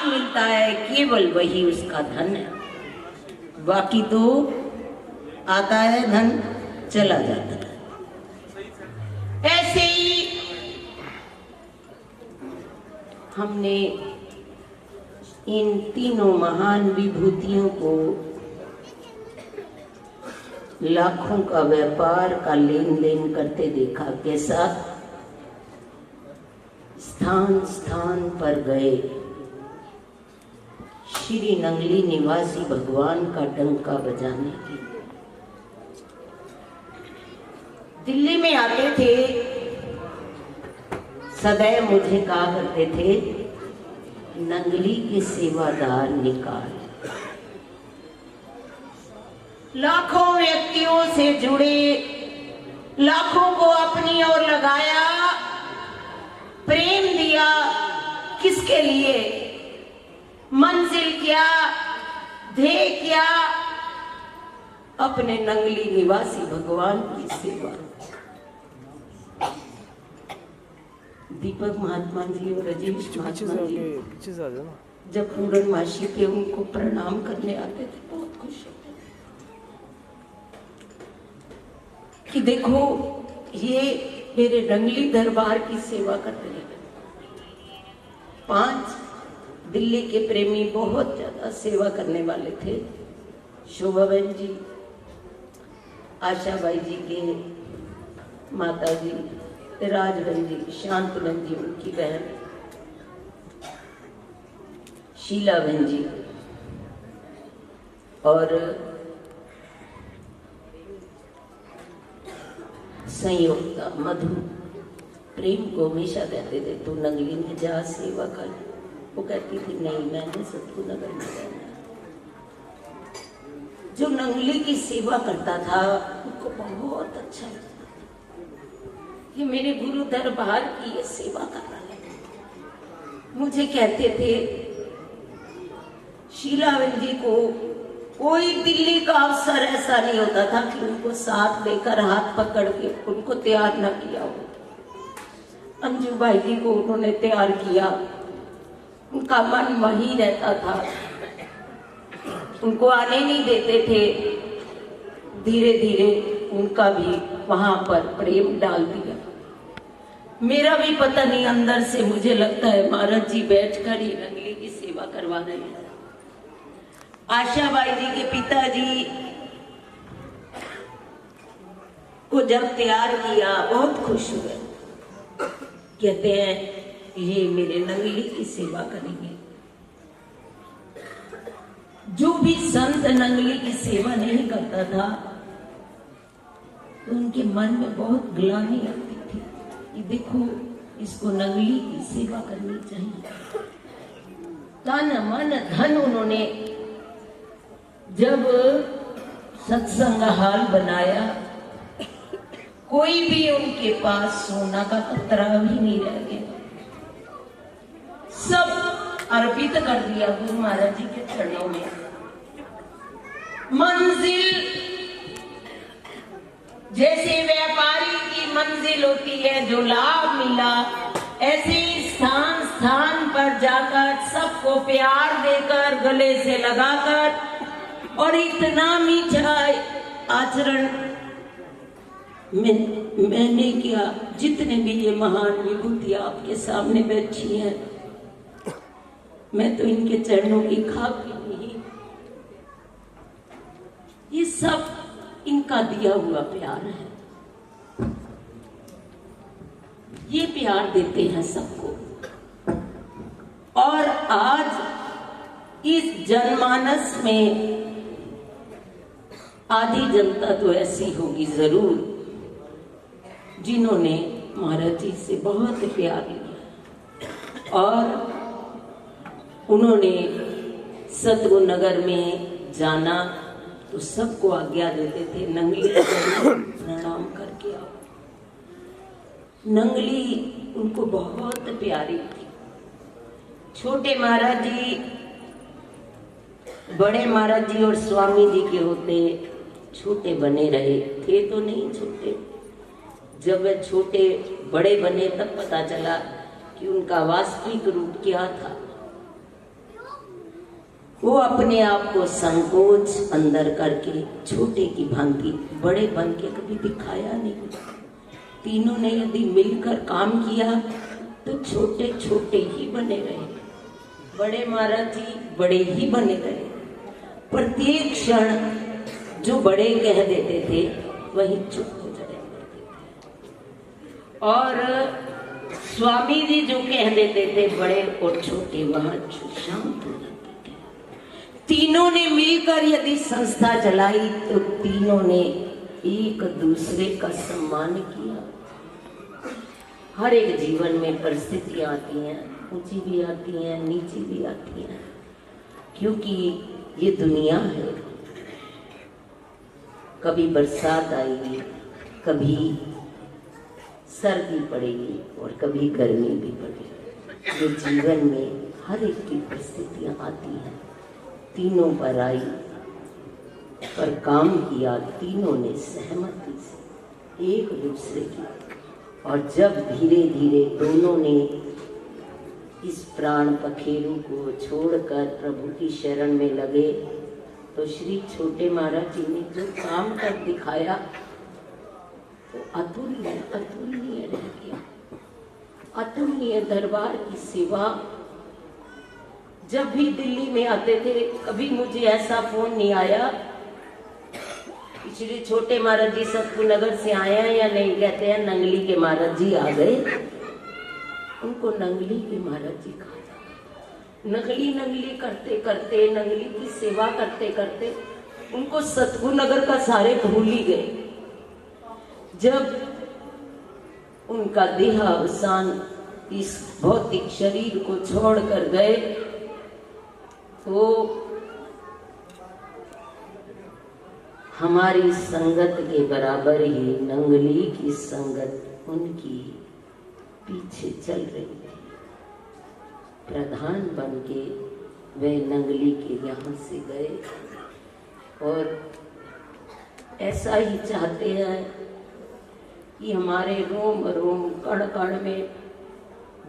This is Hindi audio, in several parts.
मिलता है केवल वही उसका धन है, बाकी तो आता है धन चला जाता है। ऐसे ही हमने इन तीनों महान विभूतियों को लाखों का व्यापार का लेन देन करते देखा। कैसा? स्थान स्थान पर गए श्री नंगली निवासी भगवान का डंका बजाने की। दिल्ली में आते थे, सदैव मुझे कहा करते थे, नंगली के सेवादार निकाल। लाखों व्यक्तियों से जुड़े, लाखों को अपनी ओर लगाया, प्रेम दिया। किसके लिए? मंजिल क्या, ध्येय क्या? अपने नंगली निवासी भगवान की सेवा। दीपक महात्मा जी और राजेश महात्मा जी जब पूर्णमासी के उनको प्रणाम करने आते थे, बहुत खुश होते कि देखो ये मेरे नंगली दरबार की सेवा कर रहे हैं। 5 दिल्ली के प्रेमी बहुत ज्यादा सेवा करने वाले थे। शोभा बहन जी, आशा बाई जी के माता जी, राजबन जी, शांतबन जी उनकी बहन, शीला बहन जी और संयोक्ता मधु प्रेम को हमेशा कहते थे तू नंगली में जा सेवा कर। वो कहती थी नहीं, मैंने सतगु नगर में रहना। जो नंगली की सेवा करता था उनको बहुत अच्छा लगता था कि मेरे गुरु दरबार की ये सेवा कर रहा है। मुझे कहते थे शीलावन जी को कोई दिल्ली का अवसर ऐसा नहीं होता था कि उनको साथ लेकर हाथ पकड़ के उनको तैयार न किया हो। अंजू भाई जी को उन्होंने तैयार किया, उनका मन वहीं रहता था, उनको आने नहीं देते थे। धीरे धीरे उनका भी वहां पर प्रेम डाल दिया। मेरा भी पता नहीं, अंदर से मुझे लगता है महाराज जी बैठकर ही नंगली की सेवा करवा रहे हैं। आशा बाई जी के पिताजी को जब तैयार किया बहुत खुश हुए। कहते हैं ये मेरे नंगली की सेवा करेंगे। जो भी संत नंगली की सेवा नहीं करता था तो उनके मन में बहुत ग्लानि आती थी कि देखो इसको नंगली की सेवा करनी चाहिए। तन मन धन उन्होंने जब सत्संग हाल बनाया, कोई भी उनके पास सोना का कतरा भी नहीं रह गया। सब अर्पित कर दिया गुरु महाराज जी के चरणों में। मंजिल जैसे व्यापारी की मंजिल होती है, जो लाभ मिला, ऐसे ही स्थान स्थान पर जाकर सबको प्यार देकर गले से लगाकर और इतना मीठा आचरण मैंने किया। जितने भी ये महान विभूतियां आपके सामने बैठी हैं, मैं तो इनके चरणों की खाक नहीं, ये सब इनका दिया हुआ प्यार है। ये प्यार देते हैं सबको। और आज इस जनमानस में आधी जनता तो ऐसी होगी जरूर जिन्होंने महाराज जी से बहुत प्यार लिया और उन्होंने सतगुरु नगर में जाना तो सबको आज्ञा देते थे नंगली प्रणाम करके आओ। नंगली उनको बहुत प्यारी थी। छोटे महाराज जी बड़े महाराज जी और स्वामी जी के होते छोटे बने रहे थे, तो नहीं छोटे। जब वे छोटे बड़े बने तब पता चला कि उनका वास्तविक रूप क्या था। वो अपने आप को संकोच अंदर करके छोटे की भांति बड़े बन के कभी दिखाया नहीं। तीनों ने यदि मिलकर काम किया तो छोटे छोटे ही बने रहे, बड़े महाराज जी बड़े ही बने रहे। प्रत्येक क्षण जो बड़े कह देते थे वही चुप हो जाते थे, और स्वामी जी जो कह देते थे बड़े और छोटे वहां शांत हो जाते थे। तीनों ने मिलकर यदि संस्था चलाई तो तीनों ने एक दूसरे का सम्मान किया। हर एक जीवन में परिस्थितियां आती हैं, ऊंची भी आती हैं, नीची भी आती हैं, क्योंकि ये दुनिया है। कभी बरसात आएगी, कभी सर्दी पड़ेगी और कभी गर्मी भी पड़ेगी। ये जीवन में हर एक की परिस्थितियां आती हैं। तीनों पर आई, पर काम किया तीनों ने सहमति से एक दूसरे की। और जब धीरे धीरे दोनों ने इस प्राण पखेरु को छोड़कर प्रभु की शरण में लगे तो श्री छोटे महाराज जी ने जो काम कर दिखाया वो अतुल्य रह गया। अतुल्य दरबार की सेवा। जब भी दिल्ली में आते थे कभी मुझे ऐसा फोन नहीं आया श्री छोटे महाराज जी सतगुरु नगर से आए हैं या नहीं। कहते हैं नंगली के महाराज जी आ गए। उनको नंगली के महाराज जी कहा जाता। नंगली करते करते, नंगली की सेवा करते करते उनको सतगुरु नगर का सारे भूल ही गए। जब उनका देहावसान इस भौतिक शरीर को छोड़कर गए तो हमारी संगत के बराबर ही नंगली की संगत उनकी पीछे चल रही थी। प्रधान बन के वे नंगली के यहाँ से गए और ऐसा ही चाहते हैं कि हमारे रोम रोम कण कण में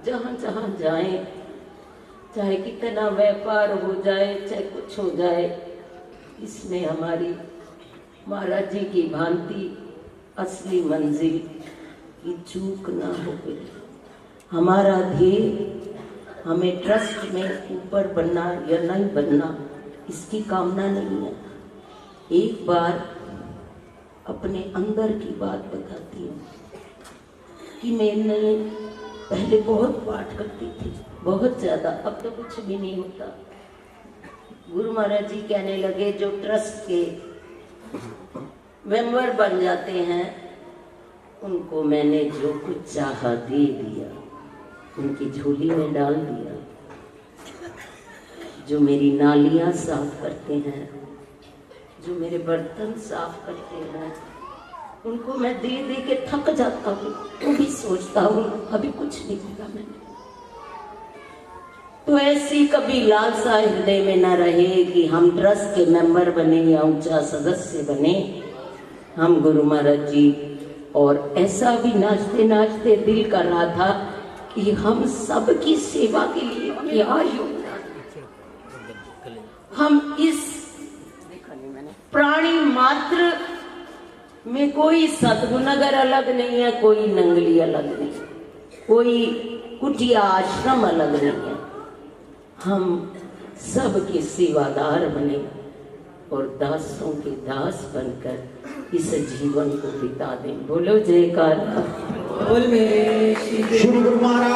जहाँ जहाँ जाएं, चाहे कितना व्यापार हो जाए, चाहे कुछ हो जाए, इसमें हमारी महाराज जी की भांति असली मंजिल की चूक ना हो गई। हमारा ध्येय हमें ट्रस्ट में ऊपर बनना या नहीं बनना इसकी कामना नहीं है। एक बार अपने अंदर की बात बताती हूँ कि मैंने पहले बहुत पाठ करती थी, बहुत ज्यादा, अब तो कुछ भी नहीं होता। गुरु महाराज जी कहने लगे जो ट्रस्ट के मेंबर बन जाते हैं उनको मैंने जो कुछ चाहा दे दिया, उनकी झोली में डाल दिया। जो मेरी नालियां साफ करते हैं, जो मेरे बर्तन साफ करते हैं, उनको मैं दे दे के थक जाता हूँ। वो भी सोचता हूँ अभी कुछ नहीं किया मैंने। तो ऐसी कभी लालसा हृदय में न रहे कि हम ट्रस्ट के मेंबर बने या ऊंचा सदस्य बने। हम गुरु महाराज जी और ऐसा भी नाचते नाचते दिल कर रहा था कि हम सबकी सेवा के लिए क्या योगदान, हम इस प्राणी मात्र में कोई सतगुरु नगर अलग नहीं है, कोई नंगली अलग नहीं, कोई कुटिया आश्रम अलग नहीं है। हम सबके सेवादार बने और दासों के दास बनकर इस जीवन को बिता दें। बोलो जयकार। बोल मेरे श्री गुरु महाराज।